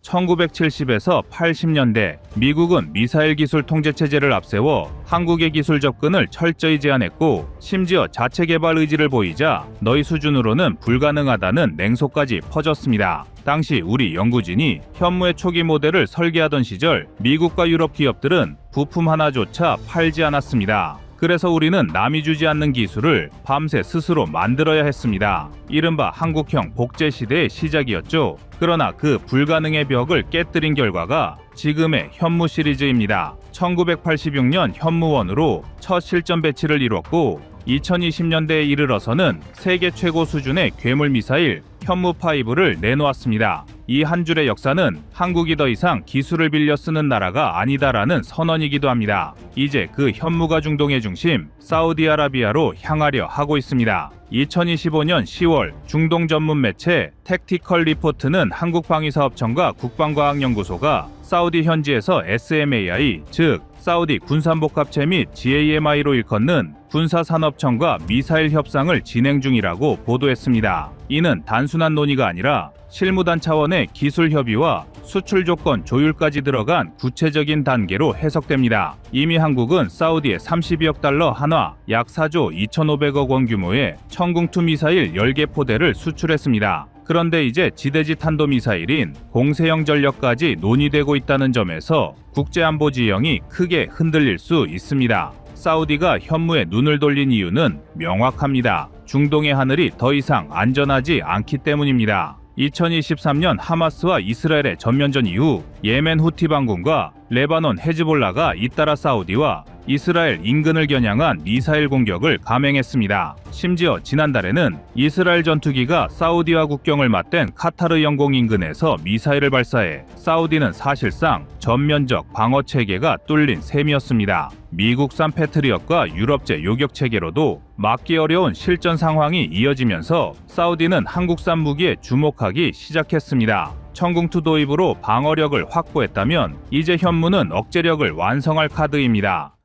1970에서 80년대 미국은 미사일 기술 통제 체제를 앞세워 한국의 기술 접근을 철저히 제한했고, 심지어 자체 개발 의지를 보이자 너희 수준으로는 불가능하다는 냉소까지 퍼졌습니다. 당시 우리 연구진이 현무의 초기 모델을 설계하던 시절 미국과 유럽 기업들은 부품 하나조차 팔지 않았습니다. 그래서 우리는 남이 주지 않는 기술을 밤새 스스로 만들어야 했습니다. 이른바 한국형 복제 시대의 시작이었죠. 그러나 그 불가능의 벽을 깨뜨린 결과가 지금의 현무 시리즈입니다. 1986년 현무1으로 첫 실전 배치를 이뤘고, 2020년대에 이르러서는 세계 최고 수준의 괴물 미사일 현무5를 내놓았습니다. 이 한 줄의 역사는 한국이 더 이상 기술을 빌려 쓰는 나라가 아니다라는 선언이기도 합니다. 이제 그 현무가 중동의 중심 사우디아라비아로 향하려 하고 있습니다. 2025년 10월 중동 전문 매체 택티컬 리포트는 한국방위사업청과 국방과학연구소가 사우디 현지에서 SMAI, 즉 사우디 군산복합체 및 GAMI로 일컫는 군사산업청과 미사일 협상을 진행 중이라고 보도했습니다. 이는 단순한 논의가 아니라 실무단 차원의 기술 협의와 수출 조건 조율까지 들어간 구체적인 단계로 해석됩니다. 이미 한국은 사우디에 32억 달러 한화, 약 4조 2,500억 원 규모의 천궁2 미사일 10개 포대를 수출했습니다. 그런데 이제 지대지 탄도미사일인 공세형 전력까지 논의되고 있다는 점에서 국제안보 지형이 크게 흔들릴 수 있습니다. 사우디가 현무에 눈을 돌린 이유는 명확합니다. 중동의 하늘이 더 이상 안전하지 않기 때문입니다. 2023년 하마스와 이스라엘의 전면전 이후 예멘 후티 반군과 레바논 헤즈볼라가 잇따라 사우디와 이스라엘 인근을 겨냥한 미사일 공격을 감행했습니다. 심지어 지난달에는 이스라엘 전투기가 사우디와 국경을 맞댄 카타르 영공 인근에서 미사일을 발사해 사우디는 사실상 전면적 방어 체계가 뚫린 셈이었습니다. 미국산 패트리엇과 유럽제 요격 체계로도 막기 어려운 실전 상황이 이어지면서 사우디는 한국산 무기에 주목하기 시작했습니다. 천궁2 도입으로 방어력을 확보했다면 이제 현무는 억제력을 완성할 카드입니다.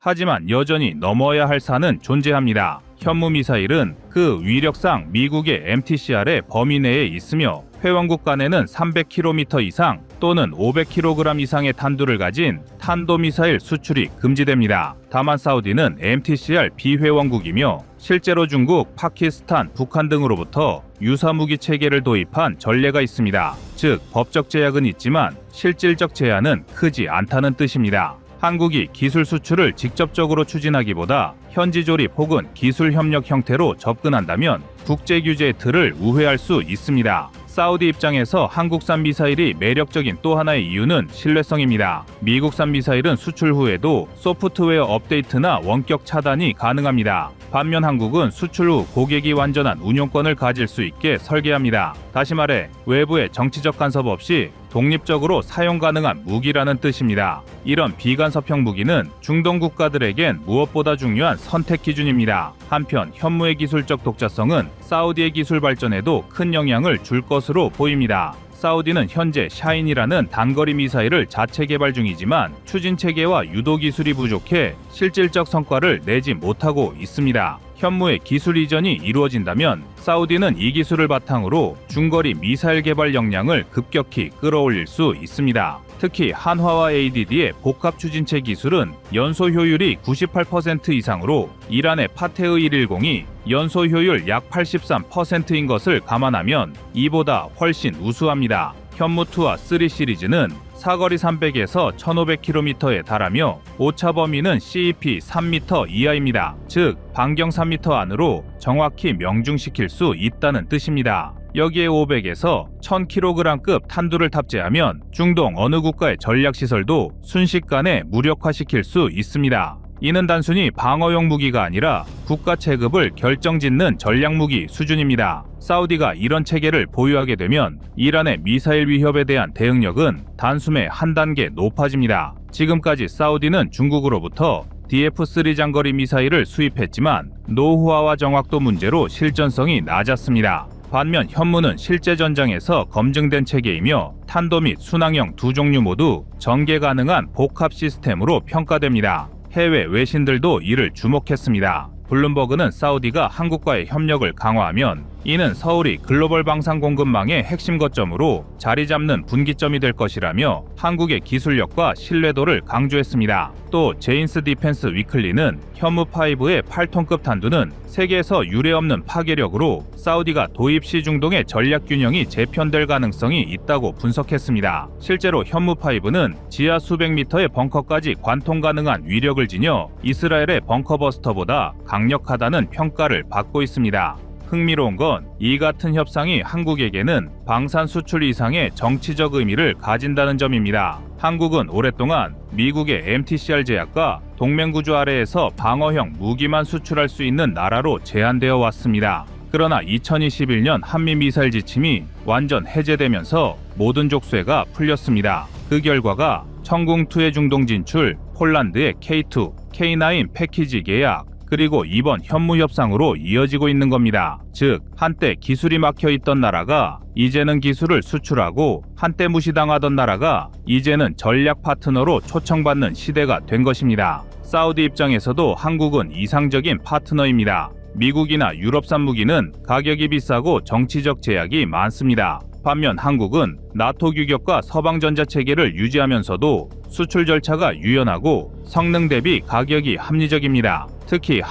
하지만 여전히 넘어야 할 산은 존재합니다. 현무 미사일은 그 위력상 미국의 MTCR의 범위 내에 있으며 회원국 간에는 300km 이상 또는 500kg 이상의 탄두를 가진 탄도미사일 수출이 금지됩니다. 다만 사우디는 MTCR 비회원국이며 실제로 중국, 파키스탄, 북한 등으로부터 유사무기 체계를 도입한 전례가 있습니다. 즉, 법적 제약은 있지만 실질적 제한은 크지 않다는 뜻입니다. 한국이 기술 수출을 직접적으로 추진하기보다 현지 조립 혹은 기술 협력 형태로 접근한다면 국제 규제의 틀을 우회할 수 있습니다. 사우디 입장에서 한국산 미사일이 매력적인 또 하나의 이유는 신뢰성입니다. 미국산 미사일은 수출 후에도 소프트웨어 업데이트나 원격 차단이 가능합니다. 반면 한국은 수출 후 고객이 완전한 운용권을 가질 수 있게 설계합니다. 다시 말해 외부의 정치적 간섭 없이 독립적으로 사용 가능한 무기라는 뜻입니다. 이런 비간섭형 무기는 중동 국가들에겐 무엇보다 중요한 선택 기준입니다. 한편 현무의 기술적 독자성은 사우디의 기술 발전에도 큰 영향을 줄 것으로 보입니다. 사우디는 현재 샤인이라는 단거리 미사일을 자체 개발 중이지만 추진 체계와 유도 기술이 부족해 실질적 성과를 내지 못하고 있습니다. 현무의 기술 이전이 이루어진다면 사우디는 이 기술을 바탕으로 중거리 미사일 개발 역량을 급격히 끌어올릴 수 있습니다. 특히 한화와 ADD의 복합 추진체 기술은 연소 효율이 98% 이상으로 이란의 파테의 110이 연소 효율 약 83%인 것을 감안하면 이보다 훨씬 우수합니다. 현무2와 3 시리즈는 사거리 300에서 1500km에 달하며 오차 범위는 CEP 3m 이하입니다. 즉, 반경 3m 안으로 정확히 명중시킬 수 있다는 뜻입니다. 여기에 500에서 1000kg급 탄두를 탑재하면 중동 어느 국가의 전략시설도 순식간에 무력화시킬 수 있습니다. 이는 단순히 방어용 무기가 아니라 국가 체급을 결정짓는 전략무기 수준입니다. 사우디가 이런 체계를 보유하게 되면 이란의 미사일 위협에 대한 대응력은 단숨에 한 단계 높아집니다. 지금까지 사우디는 중국으로부터 DF3 장거리 미사일을 수입했지만 노후화와 정확도 문제로 실전성이 낮았습니다. 반면 현무는 실제 전장에서 검증된 체계이며 탄도 및 순항형 두 종류 모두 전개 가능한 복합 시스템으로 평가됩니다. 해외 외신들도 이를 주목했습니다. 블룸버그는 사우디가 한국과의 협력을 강화하면 이는 서울이 글로벌 방산 공급망의 핵심 거점으로 자리 잡는 분기점이 될 것이라며 한국의 기술력과 신뢰도를 강조했습니다. 또 제인스 디펜스 위클리는 현무5의 8톤급 탄두는 세계에서 유례없는 파괴력으로 사우디가 도입 시 중동의 전략 균형이 재편될 가능성이 있다고 분석했습니다. 실제로 현무5는 지하 수백 미터의 벙커까지 관통 가능한 위력을 지녀 이스라엘의 벙커버스터보다 강력하다는 평가를 받고 있습니다. 흥미로운 건 이 같은 협상이 한국에게는 방산 수출 이상의 정치적 의미를 가진다는 점입니다. 한국은 오랫동안 미국의 MTCR 제약과 동맹구조 아래에서 방어형 무기만 수출할 수 있는 나라로 제한되어 왔습니다. 그러나 2021년 한미 미사일 지침이 완전 해제되면서 모든 족쇄가 풀렸습니다. 그 결과가 청궁2의 중동 진출, 폴란드의 K2, K9 패키지 계약, 그리고 이번 현무 협상으로 이어지고 있는 겁니다. 즉, 한때 기술이 막혀 있던 나라가 이제는 기술을 수출하고 한때 무시당하던 나라가 이제는 전략 파트너로 초청받는 시대가 된 것입니다. 사우디 입장에서도 한국은 이상적인 파트너입니다. 미국이나 유럽산 무기는 가격이 비싸고 정치적 제약이 많습니다. 반면 한국은 나토 규격과 서방 전자체계를 유지하면서도 수출 절차가 유연하고 성능 대비 가격이 합리적입니다. 특히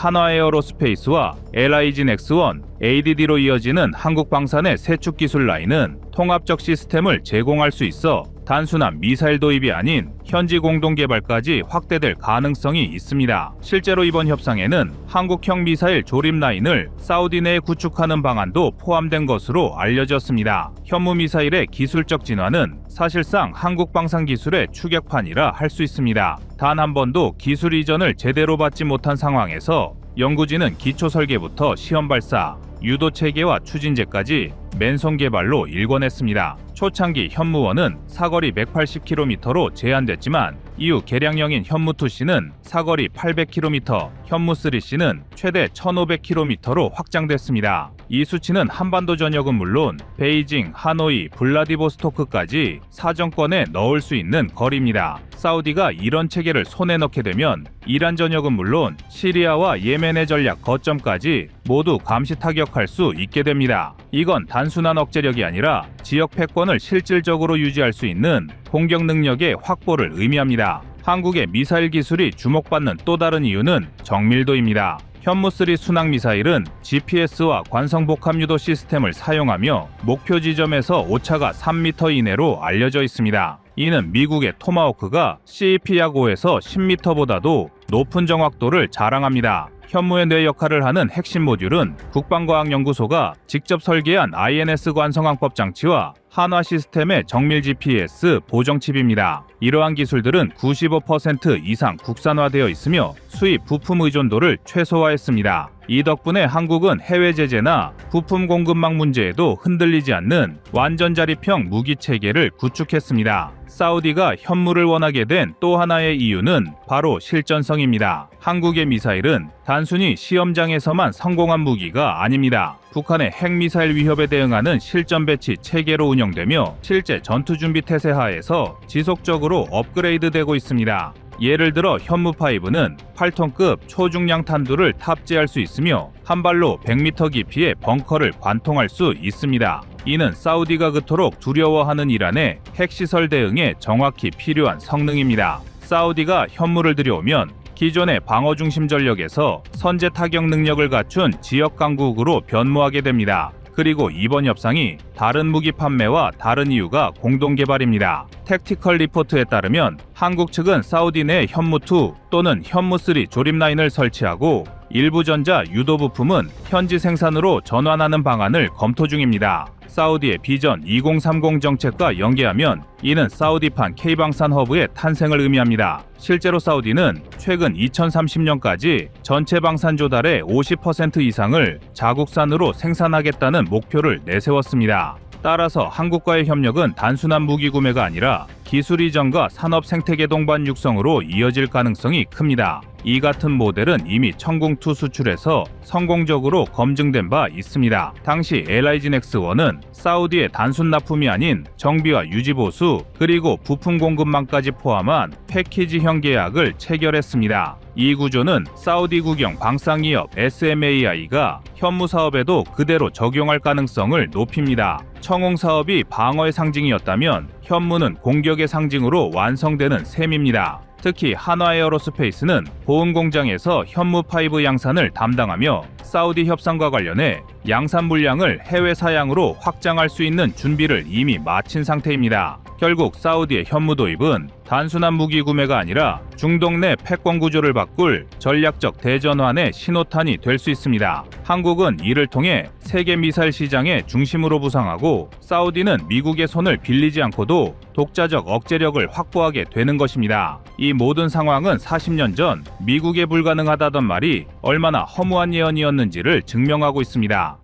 한화에어로스페이스와 LIG 넥스원, ADD로 이어지는 한국 방산의 세축 기술 라인은 통합적 시스템을 제공할 수 있어 단순한 미사일 도입이 아닌 현지 공동 개발까지 확대될 가능성이 있습니다. 실제로 이번 협상에는 한국형 미사일 조립 라인을 사우디 내에 구축하는 방안도 포함된 것으로 알려졌습니다. 현무 미사일의 기술적 진화는 사실상 한국 방산 기술의 추격판이라 할 수 있습니다. 단 한 번도 기술 이전을 제대로 받지 못한 상황에서 연구진은 기초 설계부터 시험 발사, 유도 체계와 추진제까지 맨손 개발로 일궈냈습니다. 초창기 현무1은 사거리 180km로 제한됐지만 이후 개량형인 현무2C는 사거리 800km, 현무3C는 최대 1500km로 확장됐습니다. 이 수치는 한반도 전역은 물론 베이징, 하노이, 블라디보스토크까지 사정권에 넣을 수 있는 거리입니다. 사우디가 이런 체계를 손에 넣게 되면 이란 전역은 물론 시리아와 예멘의 전략 거점까지 모두 감시 타격할 수 있게 됩니다. 이건 단순한 억제력이 아니라 지역 패권을 실질적으로 유지할 수 있는 공격 능력의 확보를 의미합니다. 한국의 미사일 기술이 주목받는 또 다른 이유는 정밀도입니다. 현무3 순항 미사일은 GPS와 관성 복합 유도 시스템을 사용하며 목표 지점에서 오차가 3m 이내로 알려져 있습니다. 이는 미국의 토마호크가 CEP 약 5에서 10m보다도 높은 정확도를 자랑합니다. 현무의 뇌 역할을 하는 핵심 모듈은 국방과학연구소가 직접 설계한 INS 관성항법 장치와 한화 시스템의 정밀 GPS 보정 칩입니다. 이러한 기술들은 95% 이상 국산화되어 있으며 수입 부품 의존도를 최소화했습니다. 이 덕분에 한국은 해외 제재나 부품 공급망 문제에도 흔들리지 않는 완전 자립형 무기 체계를 구축했습니다. 사우디가 현무를 원하게 된 또 하나의 이유는 바로 실전성입니다. 한국의 미사일은 단순히 시험장에서만 성공한 무기가 아닙니다. 북한의 핵미사일 위협에 대응하는 실전 배치 체계로 운영되며 실제 전투준비 태세 하에서 지속적으로 업그레이드되고 있습니다. 예를 들어 현무5는 8톤급 초중량 탄두를 탑재할 수 있으며 한 발로 100m 깊이의 벙커를 관통할 수 있습니다. 이는 사우디가 그토록 두려워하는 이란의 핵시설 대응에 정확히 필요한 성능입니다. 사우디가 현무를 들여오면 기존의 방어 중심 전력에서 선제 타격 능력을 갖춘 지역 강국으로 변모하게 됩니다. 그리고 이번 협상이 다른 무기 판매와 다른 이유가 공동 개발입니다. 택티컬 리포트에 따르면 한국 측은 사우디 내 현무2 또는 현무3 조립 라인을 설치하고 일부 전자 유도 부품은 현지 생산으로 전환하는 방안을 검토 중입니다. 사우디의 비전 2030 정책과 연계하면 이는 사우디판 K방산 허브의 탄생을 의미합니다. 실제로 사우디는 최근 2030년까지 전체 방산 조달의 50% 이상을 자국산으로 생산하겠다는 목표를 내세웠습니다. 따라서 한국과의 협력은 단순한 무기 구매가 아니라 기술 이전과 산업 생태계 동반 육성으로 이어질 가능성이 큽니다. 이 같은 모델은 이미 천궁2 수출에서 성공적으로 검증된 바 있습니다. 당시 LIG X1은 사우디의 단순 납품이 아닌 정비와 유지 보수 그리고 부품 공급망까지 포함한 패키지형 계약을 체결했습니다. 이 구조는 사우디 국영 방산기업 SMAI가 현무 사업에도 그대로 적용할 가능성을 높입니다. 청웅 사업이 방어의 상징이었다면 현무는 공격의 상징으로 완성되는 셈입니다. 특히 한화에어로스페이스는 보은 공장에서 현무 파이브 양산을 담당하며 사우디 협상과 관련해 양산 물량을 해외 사양으로 확장할 수 있는 준비를 이미 마친 상태입니다. 결국 사우디의 현무 도입은 단순한 무기 구매가 아니라 중동 내 패권 구조를 바꿀 전략적 대전환의 신호탄이 될 수 있습니다. 한국은 이를 통해 세계 미사일 시장의 중심으로 부상하고 사우디는 미국의 손을 빌리지 않고도 독자적 억제력을 확보하게 되는 것입니다. 이 모든 상황은 40년 전 미국에 불가능하다던 말이 얼마나 허무한 예언이었는지를 증명하고 있습니다.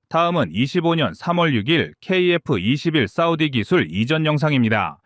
다음은 25년 3월 6일 KF-21 사우디 기술 이전 영상입니다.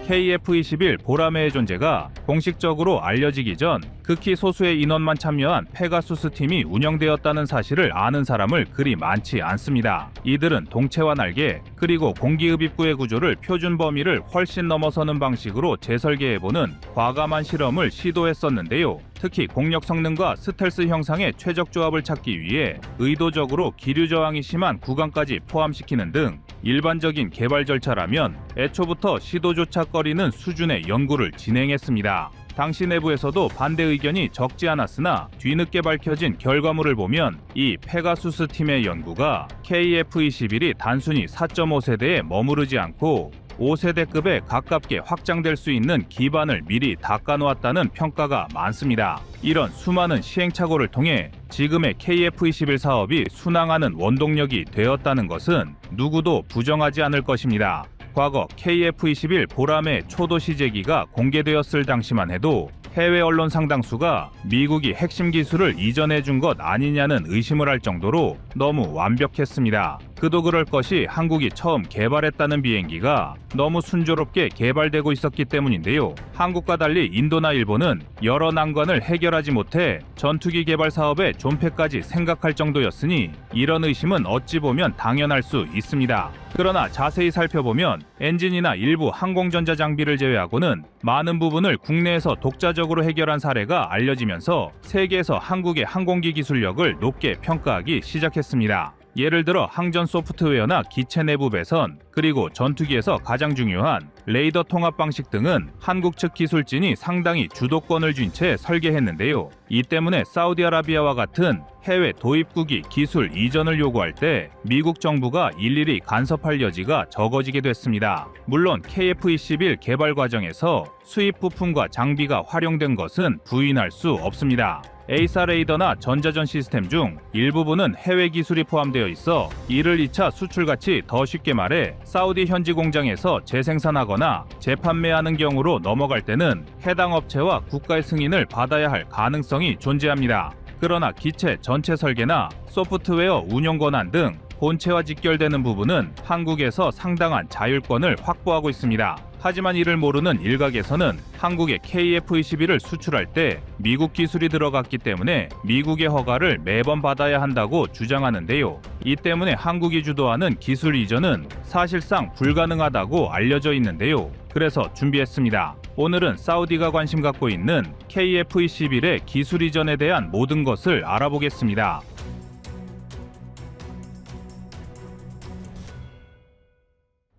KF-21 보라매의 존재가 공식적으로 알려지기 전 극히 소수의 인원만 참여한 페가수스 팀이 운영되었다는 사실을 아는 사람을 그리 많지 않습니다. 이들은 동체와 날개 그리고 공기흡입구의 구조를 표준 범위를 훨씬 넘어서는 방식으로 재설계해보는 과감한 실험을 시도했었는데요. 특히 공력 성능과 스텔스 형상의 최적 조합을 찾기 위해 의도적으로 기류 저항이 심한 구간까지 포함시키는 등 일반적인 개발 절차라면 애초부터 시도조차 꺼리는 수준의 연구를 진행했습니다. 당시 내부에서도 반대 의견이 적지 않았으나 뒤늦게 밝혀진 결과물을 보면 이 페가수스 팀의 연구가 KF-21이 단순히 4.5세대에 머무르지 않고 5세대급에 가깝게 확장될 수 있는 기반을 미리 닦아놓았다는 평가가 많습니다. 이런 수많은 시행착오를 통해 지금의 KF-21 사업이 순항하는 원동력이 되었다는 것은 누구도 부정하지 않을 것입니다. 과거 KF-21 보라매 초도 시제기가 공개되었을 당시만 해도 해외 언론 상당수가 미국이 핵심 기술을 이전해 준 것 아니냐는 의심을 할 정도로 너무 완벽했습니다. 그도 그럴 것이 한국이 처음 개발했다는 비행기가 너무 순조롭게 개발되고 있었기 때문인데요. 한국과 달리 인도나 일본은 여러 난관을 해결하지 못해 전투기 개발 사업에 존폐까지 생각할 정도였으니 이런 의심은 어찌 보면 당연할 수 있습니다. 그러나 자세히 살펴보면 엔진이나 일부 항공전자 장비를 제외하고는 많은 부분을 국내에서 독자적으로 해결한 사례가 알려지면서 세계에서 한국의 항공기 기술력을 높게 평가하기 시작했습니다. 예를 들어 항전 소프트웨어나 기체 내부 배선, 그리고 전투기에서 가장 중요한 레이더 통합 방식 등은 한국 측 기술진이 상당히 주도권을 쥔 채 설계했는데요. 이 때문에 사우디아라비아와 같은 해외 도입국이 기술 이전을 요구할 때 미국 정부가 일일이 간섭할 여지가 적어지게 됐습니다. 물론 KF-21 개발 과정에서 수입 부품과 장비가 활용된 것은 부인할 수 없습니다. A사 레이더나 전자전 시스템 중 일부분은 해외 기술이 포함되어 있어 이를 2차 수출같이 더 쉽게 말해 사우디 현지 공장에서 재생산하거나 재판매하는 경우로 넘어갈 때는 해당 업체와 국가의 승인을 받아야 할 가능성이 존재합니다. 그러나 기체 전체 설계나 소프트웨어 운영 권한 등 본체와 직결되는 부분은 한국에서 상당한 자율권을 확보하고 있습니다. 하지만 이를 모르는 일각에서는 한국의 KF-21을 수출할 때 미국 기술이 들어갔기 때문에 미국의 허가를 매번 받아야 한다고 주장하는데요. 이 때문에 한국이 주도하는 기술 이전은 사실상 불가능하다고 알려져 있는데요. 그래서 준비했습니다. 오늘은 사우디가 관심 갖고 있는 KF-21의 기술 이전에 대한 모든 것을 알아보겠습니다.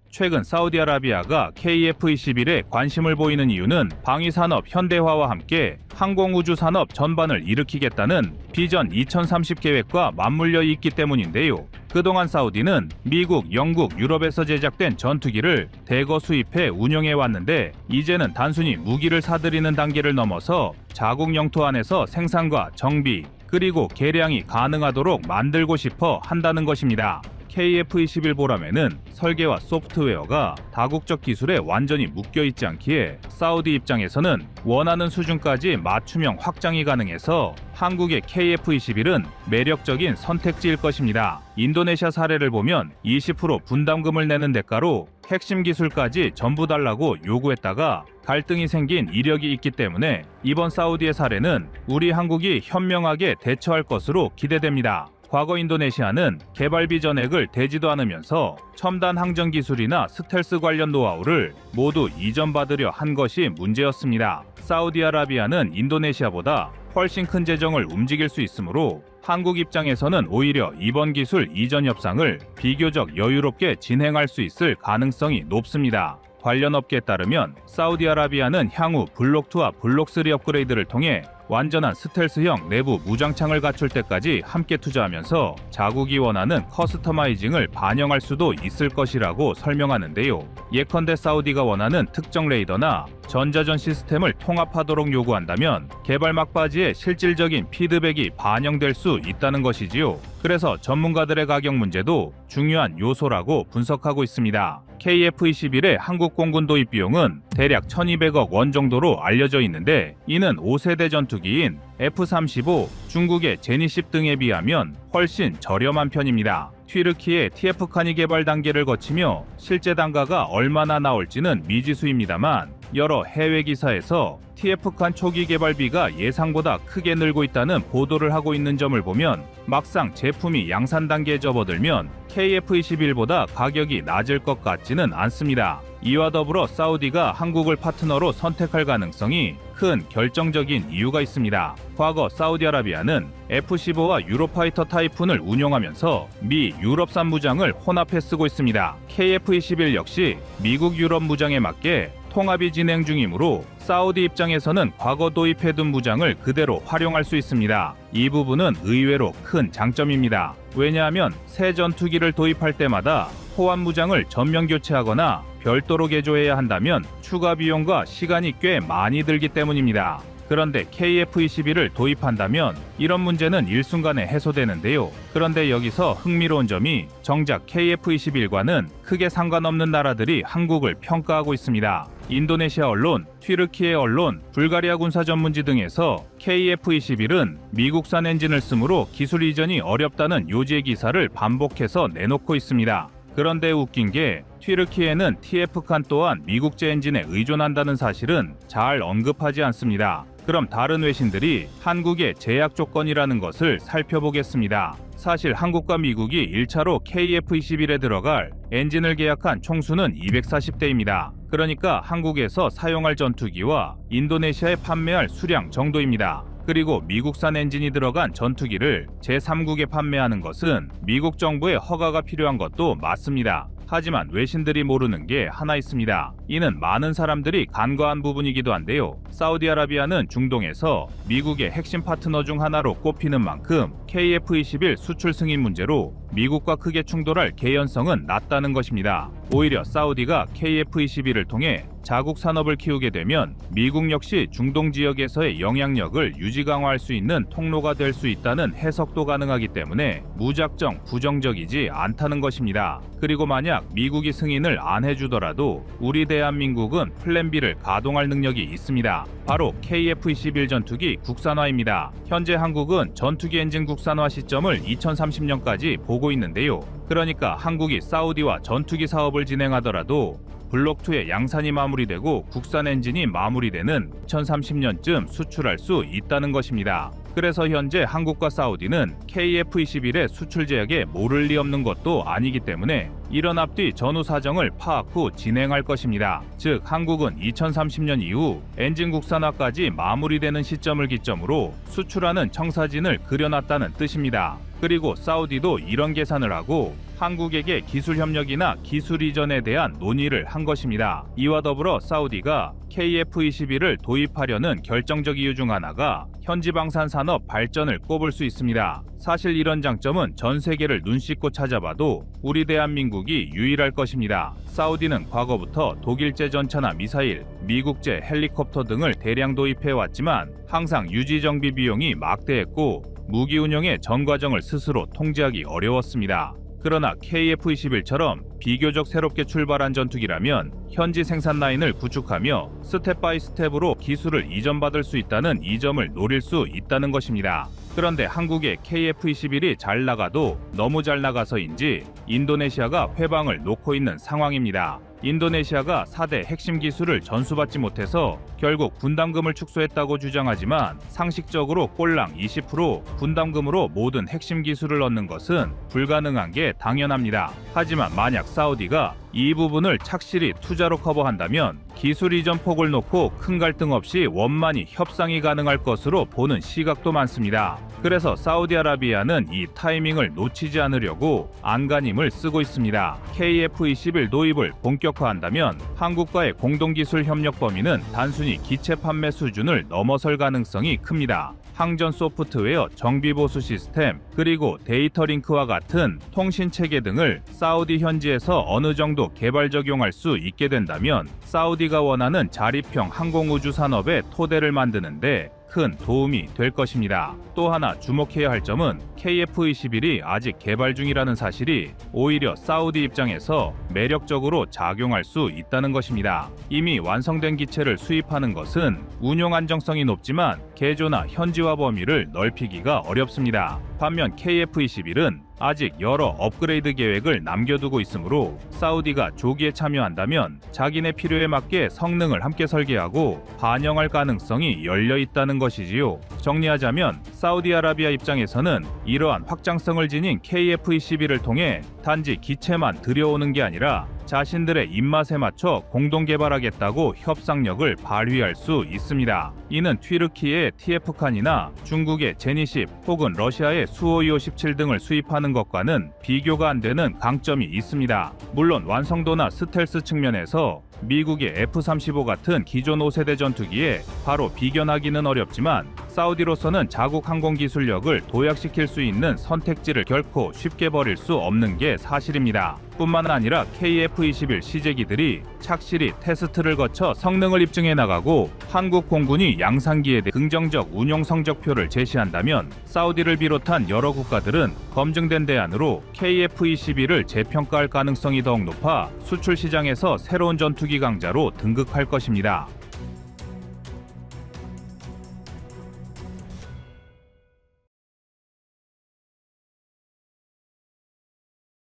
최근 사우디아라비아가 KF-21에 관심을 보이는 이유는 방위산업 현대화와 함께 항공우주산업 전반을 일으키겠다는 비전 2030 계획과 맞물려 있기 때문인데요. 그동안 사우디는 미국, 영국, 유럽에서 제작된 전투기를 대거 수입해 운영해 왔는데 이제는 단순히 무기를 사들이는 단계를 넘어서 자국 영토 안에서 생산과 정비, 그리고 개량이 가능하도록 만들고 싶어 한다는 것입니다. KF-21 보람에는 설계와 소프트웨어가 다국적 기술에 완전히 묶여있지 않기에 사우디 입장에서는 원하는 수준까지 맞춤형 확장이 가능해서 한국의 KF-21은 매력적인 선택지일 것입니다. 인도네시아 사례를 보면 20% 분담금을 내는 대가로 핵심 기술까지 전부 달라고 요구했다가 갈등이 생긴 이력이 있기 때문에 이번 사우디의 사례는 우리 한국이 현명하게 대처할 것으로 기대됩니다. 과거 인도네시아는 개발비 전액을 대지도 않으면서 첨단 항전 기술이나 스텔스 관련 노하우를 모두 이전받으려 한 것이 문제였습니다. 사우디아라비아는 인도네시아보다 훨씬 큰 재정을 움직일 수 있으므로 한국 입장에서는 오히려 이번 기술 이전 협상을 비교적 여유롭게 진행할 수 있을 가능성이 높습니다. 관련 업계에 따르면 사우디아라비아는 향후 블록2와 블록3 업그레이드를 통해 완전한 스텔스형 내부 무장창을 갖출 때까지 함께 투자하면서 자국이 원하는 커스터마이징을 반영할 수도 있을 것이라고 설명하는데요. 예컨대 사우디가 원하는 특정 레이더나 전자전 시스템을 통합하도록 요구한다면 개발 막바지에 실질적인 피드백이 반영될 수 있다는 것이지요. 그래서 전문가들의 가격 문제도 중요한 요소라고 분석하고 있습니다. KF-21의 한국 공군 도입 비용은 대략 1200억 원 정도로 알려져 있는데 이는 5세대 전투기인 F-35, 중국의 제니십 등에 비하면 훨씬 저렴한 편입니다. 튀르키예 TF칸이 개발 단계를 거치며 실제 단가가 얼마나 나올지는 미지수입니다만 여러 해외 기사에서 TF칸 초기 개발비가 예상보다 크게 늘고 있다는 보도를 하고 있는 점을 보면 막상 제품이 양산 단계에 접어들면 KF-21보다 가격이 낮을 것 같지는 않습니다. 이와 더불어 사우디가 한국을 파트너로 선택할 가능성이 큰 결정적인 이유가 있습니다. 과거 사우디아라비아는 F-15와 유로파이터 타이푼을 운용하면서 미 유럽산 무장을 혼합해 쓰고 있습니다. KF-21 역시 미국 유럽 무장에 맞게 통합이 진행 중이므로 사우디 입장에서는 과거 도입해둔 무장을 그대로 활용할 수 있습니다. 이 부분은 의외로 큰 장점입니다. 왜냐하면 새 전투기를 도입할 때마다 호환 무장을 전면 교체하거나 별도로 개조해야 한다면 추가 비용과 시간이 꽤 많이 들기 때문입니다. 그런데 KF-21을 도입한다면 이런 문제는 일순간에 해소되는데요. 그런데 여기서 흥미로운 점이 정작 KF-21과는 크게 상관없는 나라들이 한국을 평가하고 있습니다. 인도네시아 언론, 튀르키예 언론, 불가리아 군사 전문지 등에서 KF-21은 미국산 엔진을 쓰므로 기술 이전이 어렵다는 요지의 기사를 반복해서 내놓고 있습니다. 그런데 웃긴 게 튀르키예는 TF칸 또한 미국제 엔진에 의존한다는 사실은 잘 언급하지 않습니다. 그럼 다른 외신들이 한국의 제약 조건이라는 것을 살펴보겠습니다. 사실 한국과 미국이 1차로 KF-21에 들어갈 엔진을 계약한 총수는 240대입니다. 그러니까 한국에서 사용할 전투기와 인도네시아에 판매할 수량 정도입니다. 그리고 미국산 엔진이 들어간 전투기를 제3국에 판매하는 것은 미국 정부의 허가가 필요한 것도 맞습니다. 하지만 외신들이 모르는 게 하나 있습니다. 이는 많은 사람들이 간과한 부분이기도 한데요. 사우디아라비아는 중동에서 미국의 핵심 파트너 중 하나로 꼽히는 만큼 KF-21 수출 승인 문제로 미국과 크게 충돌할 개연성은 낮다는 것입니다. 오히려 사우디가 KF-21을 통해 자국 산업을 키우게 되면 미국 역시 중동 지역에서의 영향력을 유지 강화할 수 있는 통로가 될 수 있다는 해석도 가능하기 때문에 무작정 부정적이지 않다는 것입니다. 그리고 만약 미국이 승인을 안 해주더라도 우리 대한민국은 플랜 B를 가동할 능력이 있습니다. 바로 KF-21 전투기 국산화입니다. 현재 한국은 전투기 엔진 국산화 시점을 2030년까지 보고 있는데요. 그러니까 한국이 사우디와 전투기 사업을 진행하더라도 블록2의 양산이 마무리되고 국산 엔진이 마무리되는 2030년쯤 수출할 수 있다는 것입니다. 그래서 현재 한국과 사우디는 KF-21의 수출 제약에 모를 리 없는 것도 아니기 때문에 이런 앞뒤 전후 사정을 파악 후 진행할 것입니다. 즉 한국은 2030년 이후 엔진 국산화까지 마무리되는 시점을 기점으로 수출하는 청사진을 그려놨다는 뜻입니다. 그리고 사우디도 이런 계산을 하고 한국에게 기술 협력이나 기술 이전에 대한 논의를 한 것입니다. 이와 더불어 사우디가 KF-21을 도입하려는 결정적 이유 중 하나가 현지 방산 산업 발전을 꼽을 수 있습니다. 사실 이런 장점은 전 세계를 눈 씻고 찾아봐도 우리 대한민국이 유일할 것입니다. 사우디는 과거부터 독일제 전차나 미사일, 미국제 헬리콥터 등을 대량 도입해 왔지만 항상 유지 정비 비용이 막대했고 무기 운용의 전 과정을 스스로 통제하기 어려웠습니다. 그러나 KF-21처럼 비교적 새롭게 출발한 전투기라면 현지 생산 라인을 구축하며 스텝 바이 스텝으로 기술을 이전받을 수 있다는 이 점을 노릴 수 있다는 것입니다. 그런데 한국의 KF-21이 잘 나가도 너무 잘 나가서인지 인도네시아가 회방을 놓고 있는 상황입니다. 인도네시아가 4대 핵심 기술을 전수받지 못해서 결국 분담금을 축소했다고 주장하지만 상식적으로 꼴랑 20% 분담금으로 모든 핵심 기술을 얻는 것은 불가능한 게 당연합니다. 하지만 만약 사우디가 이 부분을 착실히 투자로 커버한다면 기술 이전 폭을 놓고 큰 갈등 없이 원만히 협상이 가능할 것으로 보는 시각도 많습니다. 그래서 사우디아라비아는 이 타이밍을 놓치지 않으려고 안간힘을 쓰고 있습니다. KF-21 도입을 본격화한다면 한국과의 공동기술 협력 범위는 단순히 기체 판매 수준을 넘어설 가능성이 큽니다. 항전 소프트웨어 정비 보수 시스템 그리고 데이터 링크와 같은 통신 체계 등을 사우디 현지에서 어느 정도 개발 적용할 수 있게 된다면 사우디가 원하는 자립형 항공우주 산업의 토대를 만드는데 큰 도움이 될 것입니다. 또 하나 주목해야 할 점은 KF-21이 아직 개발 중이라는 사실이 오히려 사우디 입장에서 매력적으로 작용할 수 있다는 것입니다. 이미 완성된 기체를 수입하는 것은 운용 안정성이 높지만 개조나 현지화 범위를 넓히기가 어렵습니다. 반면 KF-21은 아직 여러 업그레이드 계획을 남겨두고 있으므로 사우디가 조기에 참여한다면 자기네 필요에 맞게 성능을 함께 설계하고 반영할 가능성이 열려 있다는 것이지요. 정리하자면 사우디아라비아 입장에서는 이러한 확장성을 지닌 KF-21을 통해 단지 기체만 들여오는 게 아니라 자신들의 입맛에 맞춰 공동 개발하겠다고 협상력을 발휘할 수 있습니다. 이는 튀르키의 TF칸이나 중국의 제니십 혹은 러시아의 수호257 등을 수입하는 것과는 비교가 안 되는 강점이 있습니다. 물론 완성도나 스텔스 측면에서 미국의 F-35 같은 기존 5세대 전투기에 바로 비견하기는 어렵지만 사우디로서는 자국 항공 기술력을 도약시킬 수 있는 선택지를 결코 쉽게 버릴 수 없는 게 사실입니다. 뿐만 아니라 KF-21 시제기들이 착실히 테스트를 거쳐 성능을 입증해 나가고 한국 공군이 양산기에 대해 긍정적 운용 성적표를 제시한다면 사우디를 비롯한 여러 국가들은 검증된 대안으로 KF-21을 재평가할 가능성이 더욱 높아 수출 시장에서 새로운 전투기 강자로 등극할 것입니다.